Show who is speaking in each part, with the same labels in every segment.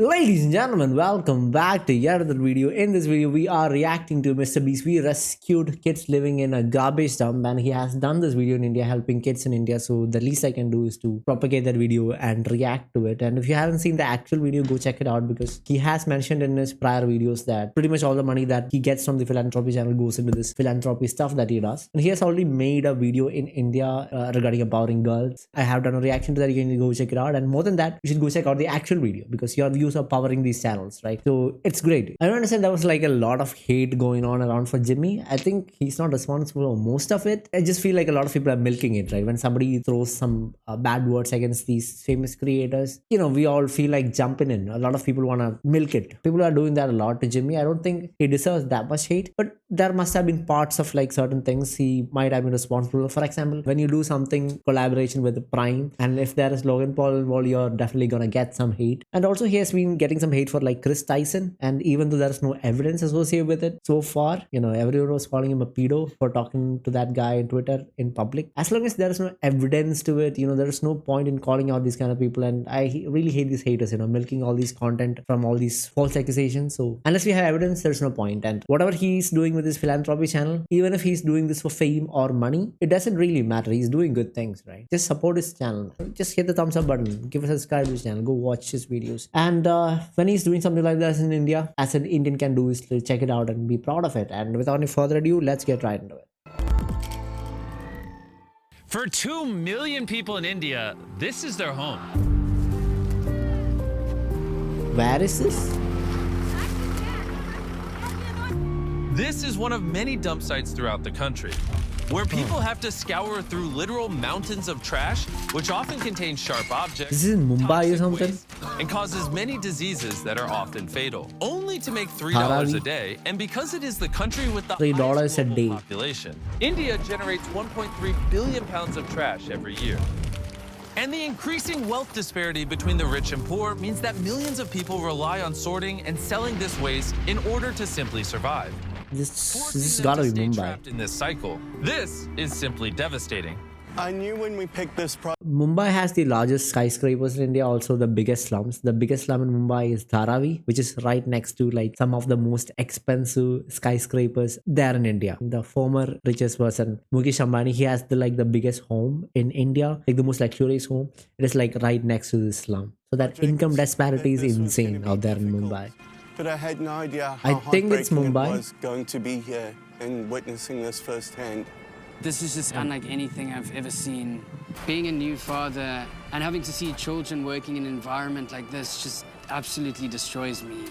Speaker 1: Ladies and gentlemen, welcome back to yet another video. In this video, we are reacting to Mr. Beast. We rescued kids living in a garbage dump, and he has done this video in India, helping kids in India. So the least I can do is to propagate that video and react to it. And if you haven't seen the actual video, go check it out, because he has mentioned in his prior videos that pretty much all the money that he gets from the philanthropy channel goes into this philanthropy stuff that he does. And he has already made a video in India regarding empowering girls. I have done a reaction to that. You can go check it out. And more than that, you should go check out the actual video, because your views are powering these channels, right? So it's great. I don't understand, there was like a lot of hate going on around for Jimmy. I think he's not responsible for most of it. I just feel like a lot of people are milking it, right? When somebody throws some bad words against these famous creators, you know, we all feel like jumping in. A lot of people want to milk it. People are doing that a lot to Jimmy. I don't think he deserves that much hate, but there must have been parts of like certain things he might have been responsible. For example, when you do something collaboration with Prime, and if there is Logan Paul involved, you're definitely gonna get some hate. And also he has been getting some hate for like Chris Tyson, and even though there's no evidence associated with it so far, you know, everyone was calling him a pedo for talking to that guy on Twitter in public. As long as there is no evidence to it, you know, there is no point in calling out these kind of people. And I really hate these haters, you know, milking all these content from all these false accusations. So unless we have evidence, there's no point. And whatever he's doing with his philanthropy channel, even if he's doing this for fame or money, it doesn't really matter. He's doing good things, right? Just support his channel. Just hit the thumbs up button, give us a subscribe to his channel, go watch his videos. And when he's doing something like this in India, as an Indian can do, is to check it out and be proud of it. And without any further ado, let's get right into it.
Speaker 2: For 2 million people in India, this is their home.
Speaker 1: Where is this?
Speaker 2: This is one of many dump sites throughout the country, where people have to scour through literal mountains of trash, which often contain sharp objects,
Speaker 1: This is in Mumbai or something?
Speaker 2: waste, and causes many diseases that are often fatal, only to make $3
Speaker 1: Haravi.
Speaker 2: a day. And because it is the country with the
Speaker 1: $3
Speaker 2: highest
Speaker 1: a
Speaker 2: global
Speaker 1: day.
Speaker 2: population, India generates 1.3 billion pounds of trash every year. And the increasing wealth disparity between the rich and poor means that millions of people rely on sorting and selling this waste in order to simply survive.
Speaker 1: This has gotta be
Speaker 2: Stay
Speaker 1: Mumbai.
Speaker 2: trapped in this cycle. This is simply devastating.
Speaker 3: I knew when we picked this
Speaker 1: Mumbai has the largest skyscrapers in India, also the biggest slums. The biggest slum in Mumbai is Dharavi, which is right next to like some of the most expensive skyscrapers there in India. The former richest person, Mukesh Ambani, he has the biggest home in India, like the most luxurious home. It is like right next to the slum. So that income disparity is insane out there in Mumbai.
Speaker 3: but I had no idea
Speaker 1: I
Speaker 3: how
Speaker 1: think it's
Speaker 3: heartbreaking
Speaker 1: Mumbai.
Speaker 3: it was going to be here and witnessing this firsthand.
Speaker 4: This is just unlike anything I've ever seen. Being a new father and having to see children working in an environment like this just absolutely destroys me.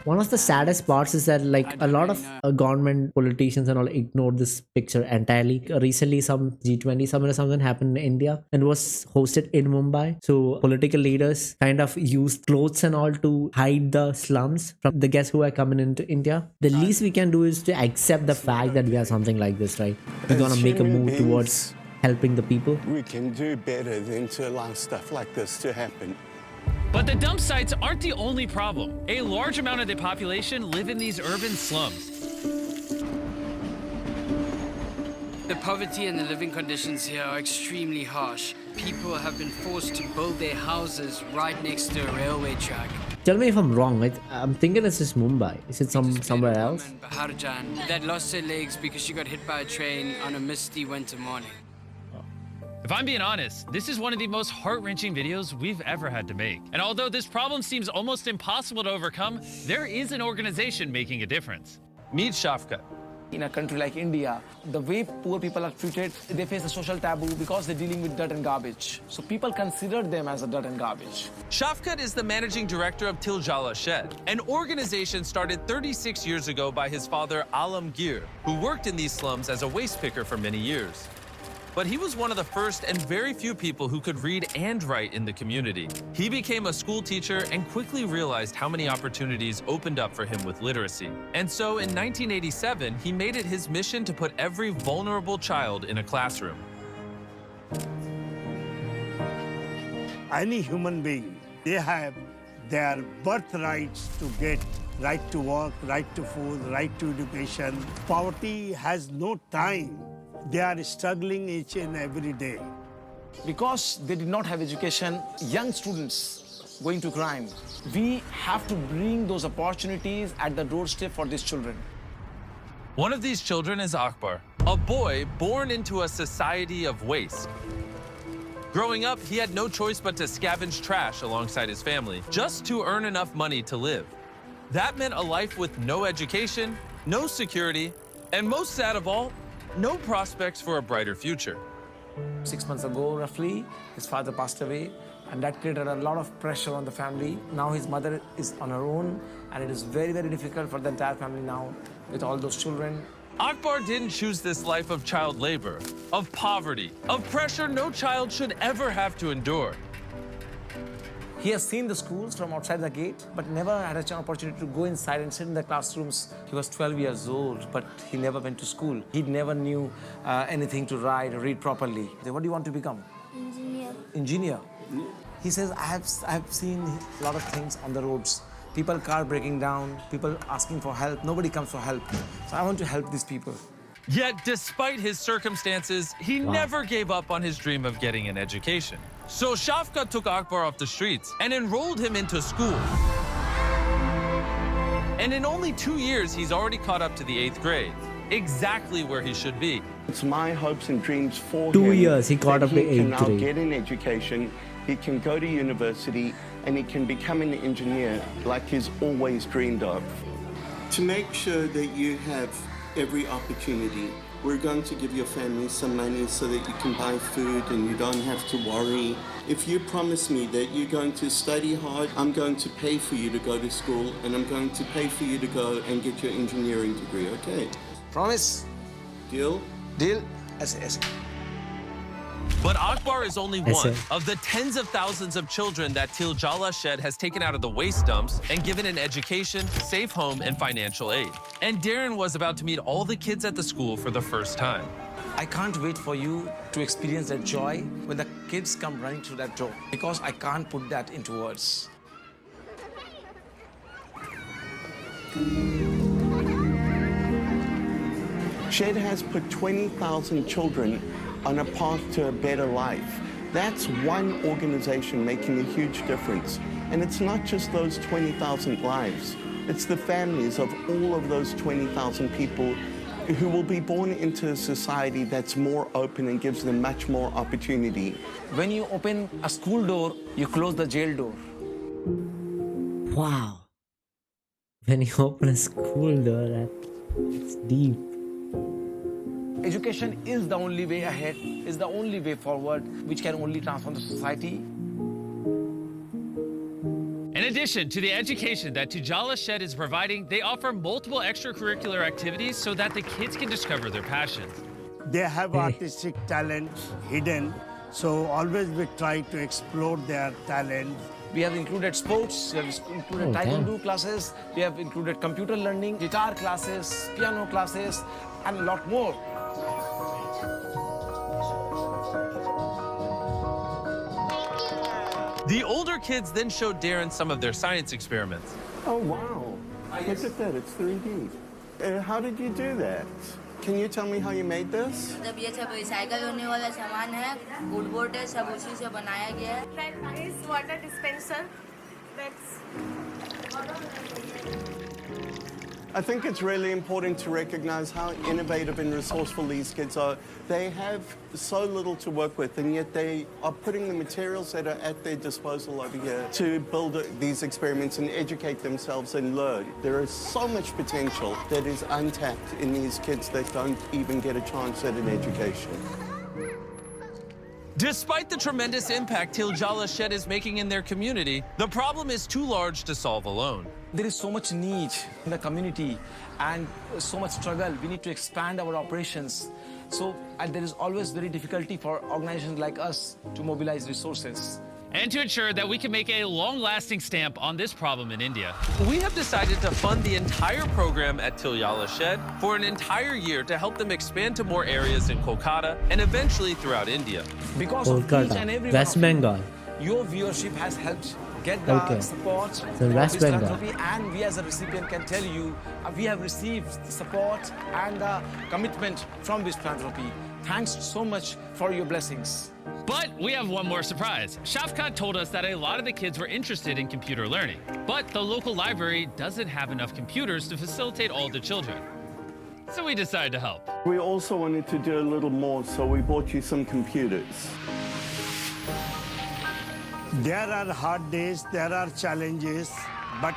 Speaker 1: One of the saddest parts is that like a lot of government politicians and all ignored this picture entirely. Recently, some G20 summit or something happened in India and was hosted in Mumbai. So political leaders kind of used clothes and all to hide the slums from the guests who are coming into India. The least we can do is to accept the fact that we have something like this, right? We're gonna make a
Speaker 3: human
Speaker 1: move towards helping the people.
Speaker 3: We can do better than to allow stuff like this to happen.
Speaker 2: But the dump sites aren't the only problem. A large amount of the population live in these urban slums.
Speaker 4: The poverty and the living conditions here are extremely harsh. People have been forced to build their houses right next to a railway track.
Speaker 1: Tell me if I'm wrong. I'm thinking this is Mumbai. Is it somewhere else?
Speaker 4: Baharjan that lost her legs because she got hit by a train on a misty winter morning.
Speaker 2: If I'm being honest, this is one of the most heart-wrenching videos we've ever had to make. And although this problem seems almost impossible to overcome, there is an organization making a difference. Meet Shafkat.
Speaker 5: In a country like India, the way poor people are treated, they face a social taboo because they're dealing with dirt and garbage. So people consider them as a dirt and garbage.
Speaker 2: Shafkat is the managing director of Tiljala Shed, an organization started 36 years ago by his father Alamgir, who worked in these slums as a waste picker for many years. But he was one of the first and very few people who could read and write in the community. He became a school teacher and quickly realized how many opportunities opened up for him with literacy. And so in 1987, he made it his mission to put every vulnerable child in a classroom.
Speaker 6: Any human being, they have their birthrights to get right to work, right to food, right to education. Poverty has no time. They are struggling each and every day.
Speaker 5: Because they did not have education, young students going to crime. We have to bring those opportunities at the doorstep for these children.
Speaker 2: One of these children is Akbar, a boy born into a society of waste. Growing up, he had no choice but to scavenge trash alongside his family just to earn enough money to live. That meant a life with no education, no security, and most sad of all, no prospects for a brighter future.
Speaker 5: 6 months ago, roughly, his father passed away, and that created a lot of pressure on the family. Now his mother is on her own, and it is very, very difficult for the entire family now with all those children.
Speaker 2: Akbar didn't choose this life of child labor, of poverty, of pressure no child should ever have to endure.
Speaker 5: He has seen the schools from outside the gate, but never had an opportunity to go inside and sit in the classrooms. He was 12 years old, but he never went to school. He never knew anything to write or read properly. What do you want to become?
Speaker 7: Engineer.
Speaker 5: Engineer. He says, I have seen a lot of things on the roads. People, car breaking down, people asking for help. Nobody comes for help. So I want to help these people.
Speaker 2: Yet, despite his circumstances, he never gave up on his dream of getting an education. So Shafqa took Akbar off the streets and enrolled him into school. And in only 2 years, he's already caught up to the 8th grade, exactly where he should be.
Speaker 3: It's my hopes and dreams for
Speaker 1: 2
Speaker 3: him
Speaker 1: years, he caught
Speaker 3: that
Speaker 1: up to
Speaker 3: he can
Speaker 1: 8th
Speaker 3: now
Speaker 1: grade.
Speaker 3: get an education, he can go to university, and he can become an engineer like he's always dreamed of. To make sure that you have every opportunity, we're going to give your family some money so that you can buy food and you don't have to worry. If you promise me that you're going to study hard, I'm going to pay for you to go to school, and I'm going to pay for you to go and get your engineering degree, okay?
Speaker 5: Promise?
Speaker 3: Deal?
Speaker 5: Deal? Yes.
Speaker 2: But Akbar is only
Speaker 1: That's
Speaker 2: one
Speaker 1: it.
Speaker 2: of the tens of thousands of children that Til Jala Shed has taken out of the waste dumps and given an education, safe home, and financial aid. And Darren was about to meet all the kids at the school for the first time.
Speaker 5: I can't wait for you to experience that joy when the kids come running through that door, because I can't put that into words.
Speaker 3: Shed has put 20,000 children on a path to a better life. That's one organization making a huge difference. And it's not just those 20,000 lives. It's the families of all of those 20,000 people who will be born into a society that's more open and gives them much more opportunity.
Speaker 5: When you open a school door, you close the jail door.
Speaker 1: Wow. When you open a school door, that's deep.
Speaker 5: Education is the only way ahead, is the only way forward, which can only transform the society.
Speaker 8: In addition to the education that Tijala Shed is providing, they offer multiple extracurricular activities so that the kids can discover their passions.
Speaker 6: They have artistic talent hidden, so always we try to explore their talent.
Speaker 5: We have included sports, we have included taekwondo classes, we have included computer learning, guitar classes, piano classes, and a lot more.
Speaker 2: The older kids then showed Darren some of their science experiments.
Speaker 3: Oh, wow. Look at that, it's 3D. How did you do that? Can you tell me how you made this?
Speaker 7: मतलब ये सब recycle होने वाला सामान है, वुडबोर्ड है, सब उसी से बनाया गया है.
Speaker 9: That is water dispenser. That's
Speaker 3: I think it's really important to recognize how innovative and resourceful these kids are. They have so little to work with, and yet they are putting the materials that are at their disposal over here to build these experiments and educate themselves and learn. There is so much potential that is untapped in these kids that don't even get a chance at an education.
Speaker 2: Despite the tremendous impact Til Jala Shed is making in their community, the problem is too large to solve alone.
Speaker 5: There is so much need in the community and so much struggle. We need to expand our operations. So there is always very difficulty for organizations like us to mobilize resources.
Speaker 8: And to ensure that we can make a long-lasting stamp on this problem in India.
Speaker 2: We have decided to fund the entire program at Til Jala Shed for an entire year to help them expand to more areas in Kolkata and eventually throughout India.
Speaker 5: Because of each and every
Speaker 1: Kolkata, West
Speaker 5: one of you,
Speaker 1: Bengal.
Speaker 5: your viewership has helped get the support
Speaker 1: So
Speaker 5: for
Speaker 1: West
Speaker 5: this
Speaker 1: Bengal.
Speaker 5: philanthropy, and we as a recipient can tell you we have received the support and the commitment from this philanthropy. Thanks so much for your blessings.
Speaker 8: But we have one more surprise. Shafkat told us that a lot of the kids were interested in computer learning, but the local library doesn't have enough computers to facilitate all the children. So we decided to help.
Speaker 3: We also wanted to do a little more, so we bought you some computers.
Speaker 6: There are hard days, there are challenges, but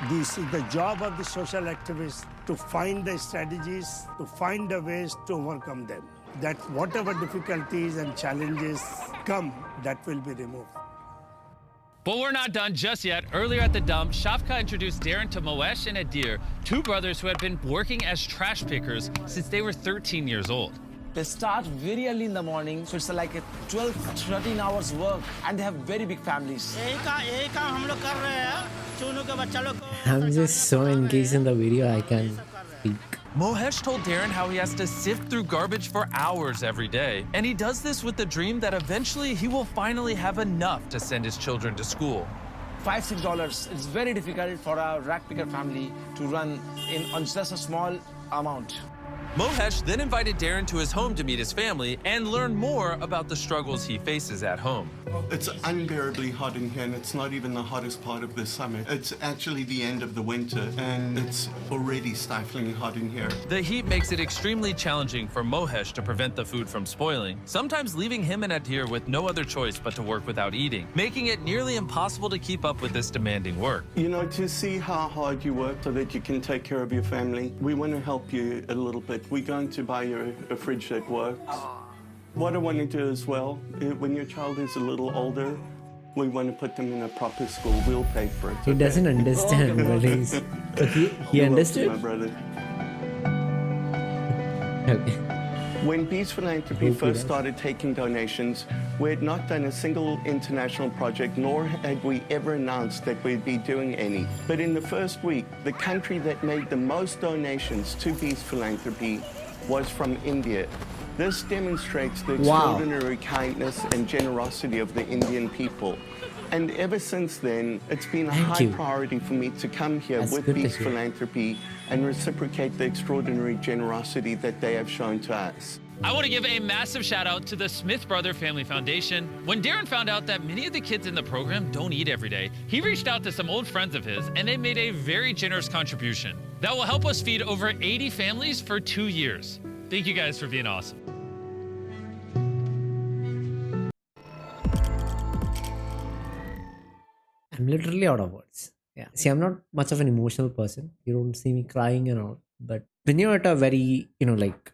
Speaker 6: this is the job of the social activists to find the strategies, to find the ways to overcome them. That whatever difficulties and challenges come, that will be removed.
Speaker 8: But we're not done just yet. Earlier at the dump, Shafka introduced Darren to Moesh and Adir, two brothers who had been working as trash pickers since they were 13 years old.
Speaker 5: They start very early in the morning, so it's like a 12, 13 hours work, and they have very big families.
Speaker 1: I'm just so engaged in the video I can speak.
Speaker 2: Mohesh told Darren how he has to sift through garbage for hours every day, and he does this with the dream that eventually he will finally have enough to send his children to school.
Speaker 5: $5, $6. It's very difficult for a rack picker family to run on just a small amount.
Speaker 2: Mohesh then invited Darren to his home to meet his family and learn more about the struggles he faces at home.
Speaker 3: It's unbearably hot in here, and it's not even the hottest part of the summer. It's actually the end of the winter, and it's already stifling hot in here.
Speaker 2: The heat makes it extremely challenging for Mohesh to prevent the food from spoiling, sometimes leaving him and Adir with no other choice but to work without eating, making it nearly impossible to keep up with this demanding work.
Speaker 3: You know, to see how hard you work so that you can take care of your family, we want to help you a little bit. We're going to buy you a fridge that works. What I want to do as well, when your child is a little older, we want to put them in a proper school. We'll pay for it.
Speaker 1: He doesn't understand, but he understood.
Speaker 3: My brother.
Speaker 1: Okay.
Speaker 3: When Beast Philanthropy
Speaker 1: Hope he
Speaker 3: first
Speaker 1: does.
Speaker 3: started taking donations, we had not done a single international project, nor had we ever announced that we'd be doing any. But in the first week, the country that made the most donations to Beast Philanthropy was from India. This demonstrates the
Speaker 1: Wow.
Speaker 3: extraordinary kindness and generosity of the Indian people. And ever since then, it's been a
Speaker 1: Thank
Speaker 3: high
Speaker 1: you.
Speaker 3: priority for me to come here
Speaker 1: That's
Speaker 3: with
Speaker 1: good to
Speaker 3: Beast
Speaker 1: hear.
Speaker 3: Philanthropy and reciprocate the extraordinary generosity that they have shown to us.
Speaker 8: I want to give a massive shout out to the Smith Brother Family Foundation. When Darren found out that many of the kids in the program don't eat every day, he reached out to some old friends of his and they made a very generous contribution that will help us feed over 80 families for 2 years. Thank you guys for being awesome.
Speaker 1: I'm literally out of words. Yeah. See, I'm not much of an emotional person. You don't see me crying and all. But when you're at a very,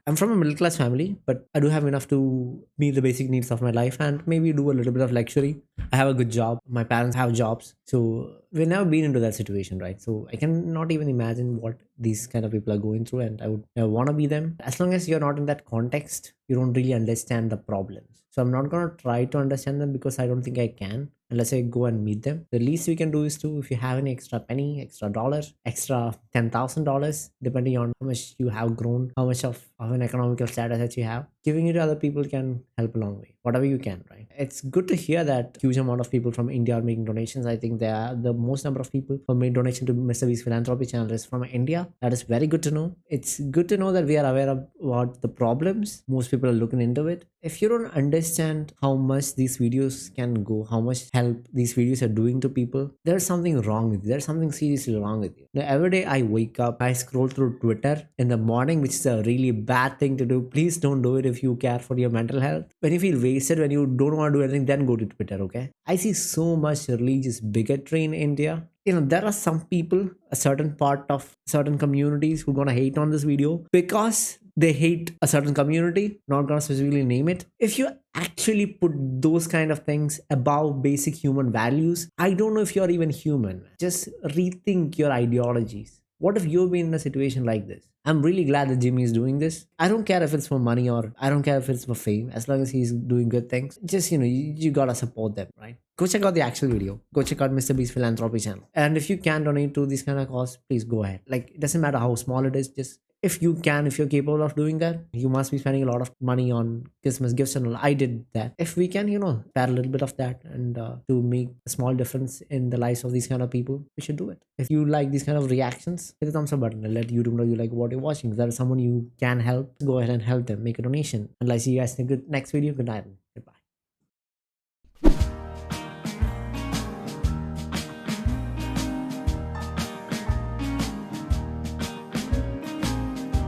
Speaker 1: I'm from a middle class family, but I do have enough to meet the basic needs of my life and maybe do a little bit of luxury. I have a good job. My parents have jobs. So we've never been into that situation, right? So I cannot even imagine what these kind of people are going through, and I would never want to be them. As long as you're not in that context, you don't really understand the problems. So I'm not going to try to understand them because I don't think I can unless I go and meet them. The least we can do is to, if you have any extra penny, extra dollar, extra $10,000, depending on how much you have grown, how much of an economical status that you have, giving it to other people can help a long way. Whatever you can, right? It's good to hear that huge amount of people from India are making donations. I think they are the most number of people who made donation to Mr. Beast Philanthropy channel is from India. That is very good to know. It's good to know that we are aware of what the problems. Most people are looking into it. If you don't understand how much these videos can go, how much help these videos are doing to people, there's something wrong with you. There's something seriously wrong with you. Now, every day I wake up, I scroll through Twitter in the morning, which is a really bad thing to do. Please don't do it if you care for your mental health. When you feel wasted, when you don't want to do anything, then go to Twitter, okay? I see so much religious bigotry in India. There are some people, a certain part of certain communities who are gonna hate on this video because they hate a certain community, not gonna specifically name it. If you actually put those kind of things above basic human values, I don't know if you're even human. Just rethink your ideologies. What if you've been in a situation like this? I'm really glad that Jimmy is doing this. I don't care if it's for money or I don't care if it's for fame. As long as he's doing good things, just, you gotta support them, right? Go check out the actual video. Go check out Mr. Beast Philanthropy channel. And if you can donate to this kind of cause, please go ahead. Like, it doesn't matter how small it is. Just, if you can, if you're capable of doing that, you must be spending a lot of money on Christmas gifts and all. I did that. If we can, spare a little bit of that and to make a small difference in the lives of these kind of people, we should do it. If you like these kind of reactions, hit the thumbs up button and let YouTube know you like what you're watching. If there is someone you can help, go ahead and help them. Make a donation. And I see you guys in the next video. Good night.